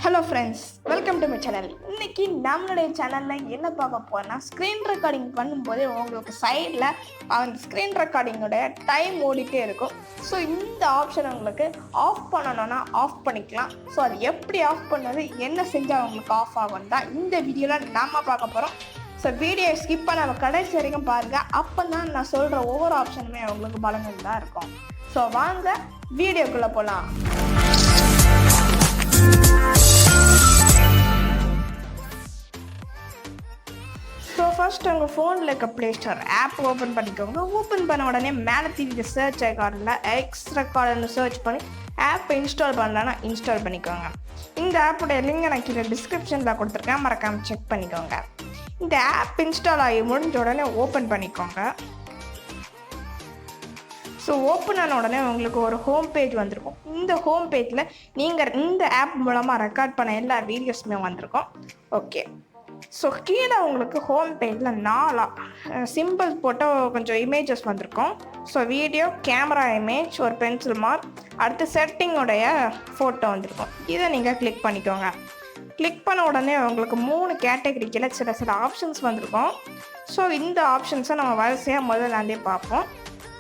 Hello friends, welcome to my channel. இன்னைக்கு நம்மளுடைய சேனலில் என்ன பார்க்க போனால் ஸ்க்ரீன் ரெக்கார்டிங் பண்ணும்போதே உங்களுக்கு சைடில் அந்த ஸ்க்ரீன் ரெக்கார்டிங்கோடைய டைம் ஓடிட்டே இருக்கும். ஸோ இந்த ஆப்ஷன் உங்களுக்கு ஆஃப் பண்ணணும்னா ஆஃப் பண்ணிக்கலாம். ஸோ அது எப்படி ஆஃப் பண்ணது, என்ன செஞ்சால் உங்களுக்கு ஆஃப் ஆகும் தான் இந்த வீடியோவில் நம்ம பார்க்க போகிறோம். ஸோ வீடியோ ஸ்கிப் பண்ண கடைசி வரைக்கும் பாருங்கள். அப்போ தான் நான் சொல்கிற ஒவ்வொரு ஆப்ஷனுமே உங்களுக்கு பலனுள்ளதாக இருக்கும். ஸோ வாங்க வீடியோக்குள்ளே போகலாம். ஸோ ஃபர்ஸ்ட் உங்கள் ஃபோனில் இருக்க ப்ளே ஸ்டோர் ஆப் ஓப்பன் பண்ணிக்கோங்க. ஓப்பன் பண்ண உடனே மேலே தெரியுது சர்ச் ஐகானில் எக்ஸ் ரெக்கார்டுன்னு சர்ச் பண்ணி ஆப் இன்ஸ்டால் பண்ணலன்னா இன்ஸ்டால் பண்ணிக்கோங்க. இந்த ஆப்போடைய லிங்க் நான் கீழே டிஸ்கிரிப்ஷனில் கொடுத்துருக்கேன், மறக்காமல் செக் பண்ணிக்கோங்க. இந்த ஆப் இன்ஸ்டால் ஆகி முடிஞ்ச உடனே ஓப்பன் பண்ணிக்கோங்க. ஸோ ஓப்பன் ஆன உடனே உங்களுக்கு ஒரு ஹோம் பேஜ் வந்திருக்கும். இந்த ஹோம் பேஜில் நீங்கள் இந்த ஆப் மூலமாக ரெக்கார்ட் பண்ண எல்லா வீடியோஸுமே வந்திருக்கும். ஓகே, ஸோ கீழே உங்களுக்கு ஹோம் பேஜில் 4 சிம்பிள் போட்ட கொஞ்சம் இமேஜஸ் வந்திருக்கும். ஸோ வீடியோ, கேமரா இமேஜ், ஒரு பென்சில் மார்க், அடுத்து செட்டிங்கோடைய ஃபோட்டோ வந்திருக்கும். இதை நீங்கள் கிளிக் பண்ணிக்கோங்க. கிளிக் பண்ண உடனே உங்களுக்கு 3 கேட்டகரிக்கில் சில ஆப்ஷன்ஸ் வந்திருக்கும். ஸோ இந்த ஆப்ஷன்ஸை நம்ம வரிசையாக முதல்ல பார்ப்போம்.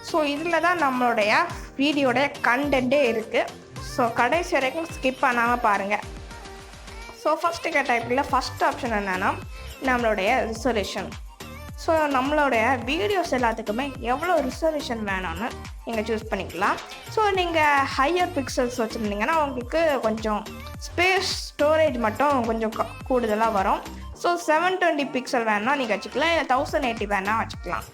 ஸோ இதில் தான் நம்மளுடைய வீடியோடைய கண்டென்ட்டே இருக்குது. ஸோ கடைசி வரைக்கும் ஸ்கிப் பண்ணாமல் பாருங்கள். ஸோ ஃபஸ்ட்டு கேட்டகரியில் ஃபஸ்ட் ஆப்ஷன் என்னென்னா நம்மளுடைய ரிசல்யூஷன். ஸோ நம்மளுடைய வீடியோஸ் எல்லாத்துக்குமே எவ்வளோ ரிசல்யூஷன் வேணும்னு நீங்கள் சூஸ் பண்ணிக்கலாம். ஸோ நீங்கள் ஹையர் பிக்சல்ஸ் வச்சுருந்தீங்கன்னா உங்களுக்கு கொஞ்சம் ஸ்பேஸ் ஸ்டோரேஜ் மட்டும் கொஞ்சம் கூடுதலாக வரும். ஸோ 720 பிக்சல் வேணுன்னா நீங்கள் வச்சுக்கலாம், இல்லை 1080 வேணால் வச்சுக்கலாம்,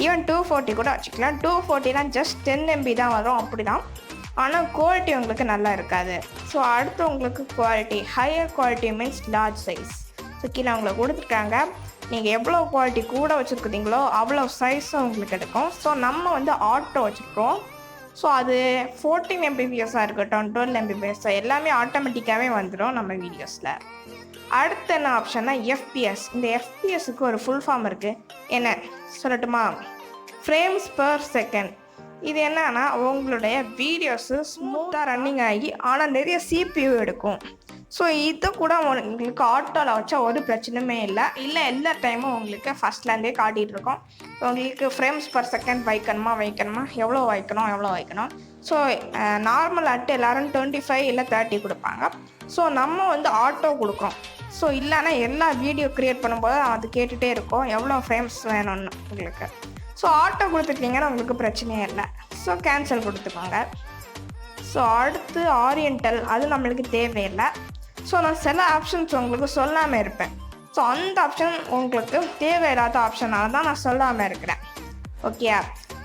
ஈவன் 240 கூட வச்சுக்கலாம். 240 ஜஸ்ட் 10 MB தான் வரும், அப்படி தான். ஆனால் குவாலிட்டி உங்களுக்கு நல்லா இருக்காது. ஸோ அடுத்து உங்களுக்கு quality, higher quality means large size. So கீழே உங்களுக்கு கொடுத்துருக்காங்க, நீங்கள் எவ்வளோ குவாலிட்டி கூட வச்சுருக்குறீங்களோ அவ்வளோ சைஸும் உங்களுக்கு எடுக்கும். ஸோ நம்ம ஆட்டோ வச்சுருக்கோம். ஸோ அது 14 MBPS இருக்கட்டும், 12 MBPS எல்லாமே ஆட்டோமேட்டிக்காகவே வந்துடும் நம்ம வீடியோஸில். அடுத்து என்ன ஆப்ஷன்னா FPS. இந்த FPSக்கு ஒரு ஃபுல் ஃபார்ம் இருக்குது, என்ன சொல்லட்டுமா? Frames per second. இது என்னன்னா உங்களுடைய வீடியோஸு ஸ்மூத்தாக ரன்னிங் ஆகி ஆனால் நிறைய CPU எடுக்கும். ஸோ இது கூட உங்களுக்கு ஆட்டோவில் வச்சா ஒரு பிரச்சனையுமே இல்லை எல்லா டைமும் உங்களுக்கு ஃபஸ்ட்லேருந்தே காட்டிகிட்டு இருக்கோம். உங்களுக்கு ஃப்ரேம்ஸ் பர் செகண்ட் வைக்கணுமா எவ்வளோ வைக்கணும். ஸோ நார்மல் ஆட்டு எல்லோரும் 25 இல்லை 30 கொடுப்பாங்க. ஸோ நம்ம ஆட்டோ கொடுக்குறோம். ஸோ இல்லைன்னா எல்லா வீடியோ க்ரியேட் பண்ணும்போது அது கேட்டுகிட்டே இருக்கும் எவ்வளோ ஃப்ரேம்ஸ் வேணும்னு உங்களுக்கு. ஸோ ஆட்டோ கொடுத்துட்டிங்கன்னா உங்களுக்கு பிரச்சனையே இல்லை. ஸோ கேன்சல் கொடுத்துக்கோங்க. ஸோ அடுத்து ஆரியண்டல், அது நம்மளுக்கு தேவையில்லை. ஸோ நான் சில ஆப்ஷன்ஸ் உங்களுக்கு சொல்லாமல் இருப்பேன். ஸோ அந்த ஆப்ஷன் உங்களுக்கு தேவையில்லாத ஆப்ஷனால தான் நான் சொல்லாமல் இருக்கிறேன். ஓகே,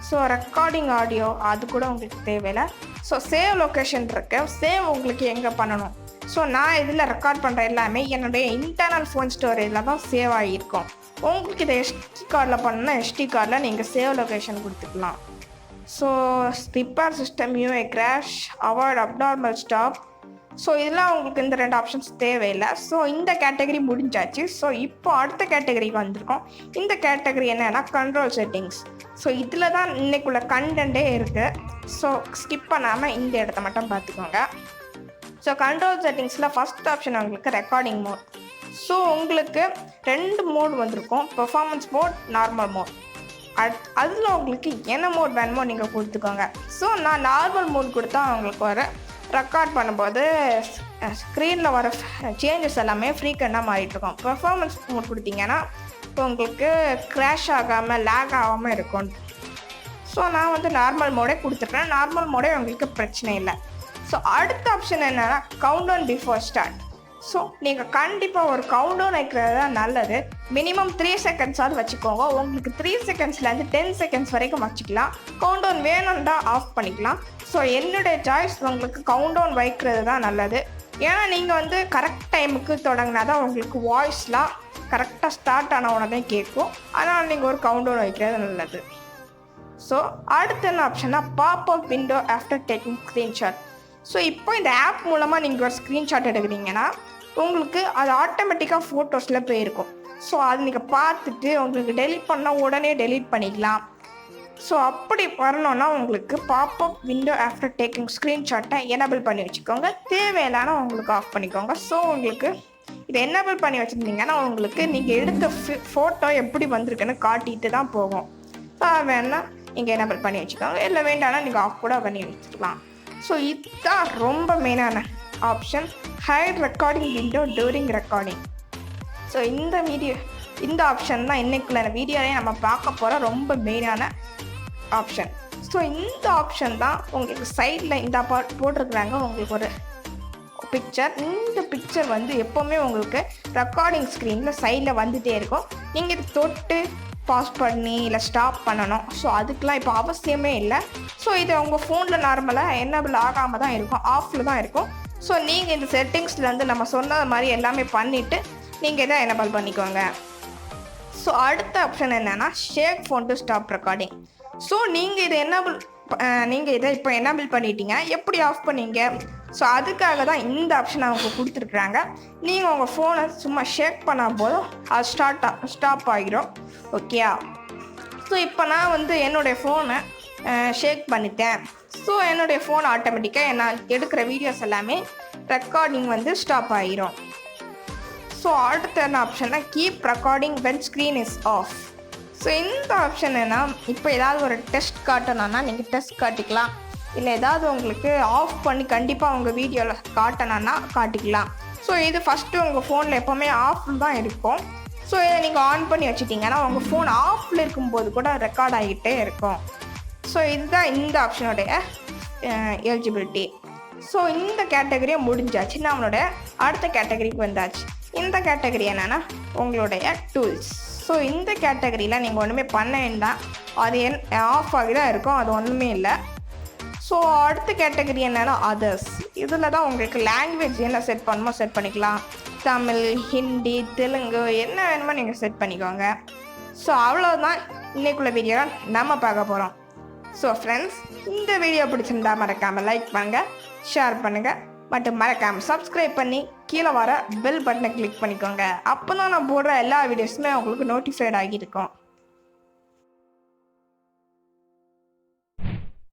ஸோ ரெக்கார்டிங் ஆடியோ அது கூட உங்களுக்கு தேவையில்லை. ஸோ சேவ் லொக்கேஷன் இருக்கு, சேவ் உங்களுக்கு எங்கே பண்ணணும். ஸோ நான் இதில் ரெக்கார்ட் பண்ணுற எல்லாமே என்னுடைய இன்டர்னல் ஃபோன் ஸ்டோரேஜில் தான் சேவ் ஆகியிருக்கும். உங்களுக்கு இதை SD கார்டில் பண்ணணும்னா SD கார்டில் நீங்கள் சேவ் லொக்கேஷன் கொடுத்துக்கலாம். So repair system, UI crash, avoid abnormal stop. So இதெல்லாம் உங்களுக்கு இந்த 2 ஆப்ஷன்ஸ் தேவையில்லை. ஸோ இந்த கேட்டகரி முடிஞ்சாச்சு. ஸோ இப்போ அடுத்த கேட்டகரிக்கு வந்திருக்கோம். இந்த கேட்டகரி என்னன்னா கண்ட்ரோல் செட்டிங்ஸ். ஸோ இதில் தான் இன்னைக்குள்ள கண்டென்ட்டே இருக்குது. ஸோ ஸ்கிப் பண்ணாமல் இந்த இடத்த மட்டும் பார்த்துக்கோங்க. ஸோ கண்ட்ரோல் செட்டிங்ஸில் ஃபஸ்ட் ஆப்ஷன் உங்களுக்கு ரெக்கார்டிங் மோட். ஸோ உங்களுக்கு 2 மோட் வந்திருக்கும், பெர்ஃபார்மன்ஸ் மோட், நார்மல் மோட். அதில் உங்களுக்கு என்ன மோட் வேணுமோ நீங்கள் கொடுத்துக்கோங்க. ஸோ நான் நார்மல் மோட் கொடுத்தா உங்களுக்கு வர ரெக்கார்ட் பண்ணும்போது ஸ்க்ரீனில் வர சேஞ்சஸ் எல்லாமே ஃப்ரீக்வெண்ட்டாக மாறிட்டுருக்கோம். பெர்ஃபார்மன்ஸ் மோட் கொடுத்தீங்கன்னா உங்களுக்கு க்ராஷ் ஆகாமல் லேக் ஆகாமல் இருக்கும். ஸோ நான் நார்மல் மோடே கொடுத்துருக்கேன். நார்மல் மோடே உங்களுக்கு பிரச்சனை இல்லை. ஸோ அடுத்த ஆப்ஷன் என்னென்னா கவுண்டவுன் பிஃபோர் ஸ்டார்ட். ஸோ நீங்கள் கண்டிப்பாக ஒரு கவுண்டவுன் வைக்கிறது தான் நல்லது. மினிமம் 3 செகண்ட்ஸாவது வச்சுக்கோங்க. உங்களுக்கு 3 செகண்ட்ஸ்லேருந்து 10 செகண்ட்ஸ் வரைக்கும் வச்சுக்கலாம். கவுண்டவுன் வேணும்னா ஆஃப் பண்ணிக்கலாம். ஸோ என்னுடைய சாய்ஸ் உங்களுக்கு கவுண்டவுன் வைக்கிறது தான் நல்லது. ஏன்னா நீங்கள் கரெக்ட் டைமுக்கு தொடங்கினா தான் உங்களுக்கு வாய்ஸ்லாம் கரெக்டாக ஸ்டார்ட் ஆன உடனே கேட்கும். அதனால் நீங்கள் ஒரு கவுண்டவுன் வைக்கிறது நல்லது. ஸோ அடுத்த என்ன ஆப்ஷன்னா pop up window after taking screenshot. So இப்போ இந்த ஆப் மூலமாக நீங்கள் ஒரு ஸ்க்ரீன்ஷாட் எடுக்கிறீங்கன்னா உங்களுக்கு அது ஆட்டோமேட்டிக்காக ஃபோட்டோஸில் போயிருக்கும். ஸோ அது நீங்கள் பார்த்துட்டு உங்களுக்கு டெலீட் பண்ணால் உடனே டெலீட் பண்ணிக்கலாம். ஸோ அப்படி வரணும்னா உங்களுக்கு பாப்அப் விண்டோ ஆஃப்டர் டேக்கிங் ஸ்க்ரீன்ஷாட்டை எனேபிள் பண்ணி வச்சுக்கோங்க. தேவையில்லான உங்களுக்கு ஆஃப் பண்ணிக்கோங்க. ஸோ உங்களுக்கு இதை எனேபிள் பண்ணி வச்சுருந்தீங்கன்னா உங்களுக்கு நீங்கள் எடுத்த ஃபோட்டோ எப்படி வந்திருக்குன்னு காட்டிட்டு தான் போகும். ஸோ வேணா நீங்கள் எனேபிள் பண்ணி வச்சுக்கோங்க. இல்லை வேண்டாம்னா நீங்கள் ஆஃப் கூட பண்ணி வச்சுக்கலாம். ஸோ இதுதான் ரொம்ப மெயினான option, hide recording window during recording. So இந்த ஆப்ஷன் தான் இன்னைக்குள்ள வீடியோலேயே நம்ம பார்க்க போகிற ரொம்ப மெயினான ஆப்ஷன். ஸோ இந்த ஆப்ஷன் தான் உங்களுக்கு சைடில் இந்த போட்டிருக்கிறாங்க உங்களுக்கு ஒரு பிக்சர். இந்த பிக்சர் வந்து எப்போவுமே உங்களுக்கு ரெக்கார்டிங் ஸ்க்ரீனில் சைடில் வந்துகிட்டே இருக்கும். நீங்கள் இது தொட்டு பாஸ் பண்ணி இல்லை ஸ்டாப் பண்ணணும். ஸோ அதுக்கெலாம் இப்போ அவசியமே இல்லை. ஸோ இது உங்கள் ஃபோனில் நார்மலாக எனேபிள் ஆகாமல் தான் இருக்கும், ஆஃபில் தான் இருக்கும். ஸோ நீங்கள் இந்த செட்டிங்ஸ்லேருந்து நம்ம சொன்னது மாதிரி எல்லாமே பண்ணிவிட்டு நீங்கள் இதை எனேபிள் பண்ணிக்கோங்க. ஸோ அடுத்த ஆப்ஷன் என்னென்னா shake phone to stop recording. So நீங்கள் இதை இப்போ எனேபிள் பண்ணிட்டீங்க, எப்படி ஆஃப் பண்ணீங்க? ஸோ அதுக்காக தான் இந்த ஆப்ஷன் அவங்க கொடுத்துருக்குறாங்க. நீங்கள் உங்கள் ஃபோனை சும்மா ஷேக் பண்ணால் போதும் அது ஸ்டாப் ஆகிரும். ஓகேயா? ஸோ இப்போ நான் வந்து என்னுடைய ஃபோனை ஷேக் பண்ணிட்டேன். ஸோ என்னுடைய ஃபோன் ஆட்டோமேட்டிக்காக நான் எடுக்கிற வீடியோஸ் எல்லாமே ரெக்கார்டிங் வந்து ஸ்டாப் ஆகிரும். ஸோ அடுத்த என்ன ஆப்ஷன்னா keep recording when screen is off. So இந்த ஆப்ஷன் என்ன, இப்போ ஏதாவது ஒரு டெஸ்ட் காட்டணும்னா நீங்கள் டெஸ்ட் காட்டிக்கலாம். இல்லை ஏதாவது உங்களுக்கு ஆஃப் பண்ணி கண்டிப்பாக உங்கள் வீடியோவில் காட்டணும்னா காட்டிக்கலாம். ஸோ இது ஃபஸ்ட்டு உங்கள் ஃபோனில் எப்போவுமே ஆஃபில் தான் இருக்கும். ஸோ இதை நீங்கள் ஆன் பண்ணி வச்சுட்டிங்கன்னா உங்கள் ஃபோன் ஆஃபில் இருக்கும்போது கூட ரெக்கார்ட் ஆகிட்டே இருக்கும். ஸோ இதுதான் இந்த ஆப்ஷனுடைய எலிஜிபிலிட்டி. ஸோ இந்த கேட்டகரியை முடிஞ்சாச்சு. நம்மளோட அடுத்த கேட்டகரிக்கு வந்தாச்சு. இந்த கேட்டகரி என்னென்னா உங்களுடைய டூல்ஸ். ஸோ இந்த கேட்டகரியில் நீங்கள் ஒன்றுமே பண்ண வேண்டாம், அது ஆஃப் ஆகி தான் இருக்கும், அது ஒன்றுமே இல்லை. ஸோ அடுத்த கேட்டகரி என்னென்னா அதர்ஸ். இதில் தான் உங்களுக்கு லாங்குவேஜ் என்ன செட் பண்ணணுமோ செட் பண்ணிக்கலாம். தமிழ், ஹிந்தி, தெலுங்கு என்ன வேணுமோ நீங்கள் செட் பண்ணிக்கோங்க. ஸோ அவ்வளோதான் இன்னைக்குள்ள வீடியோவில் நம்ம பார்க்க போகிறோம். ஸோ ஃப்ரெண்ட்ஸ், இந்த வீடியோ பிடிச்சிருந்தா மறக்காமல் லைக் பண்ணுங்கள், ஷேர் பண்ணுங்கள், மற்றும் மறக்காமல் சப்ஸ்கிரைப் பண்ணி கீழே வர பெல் பட்டனை கிளிக் பண்ணிக்கோங்க. அப்போ தான் நான் போடுற எல்லா வீடியோஸுமே உங்களுக்கு நோட்டிஃபைட் ஆகியிருக்கும்.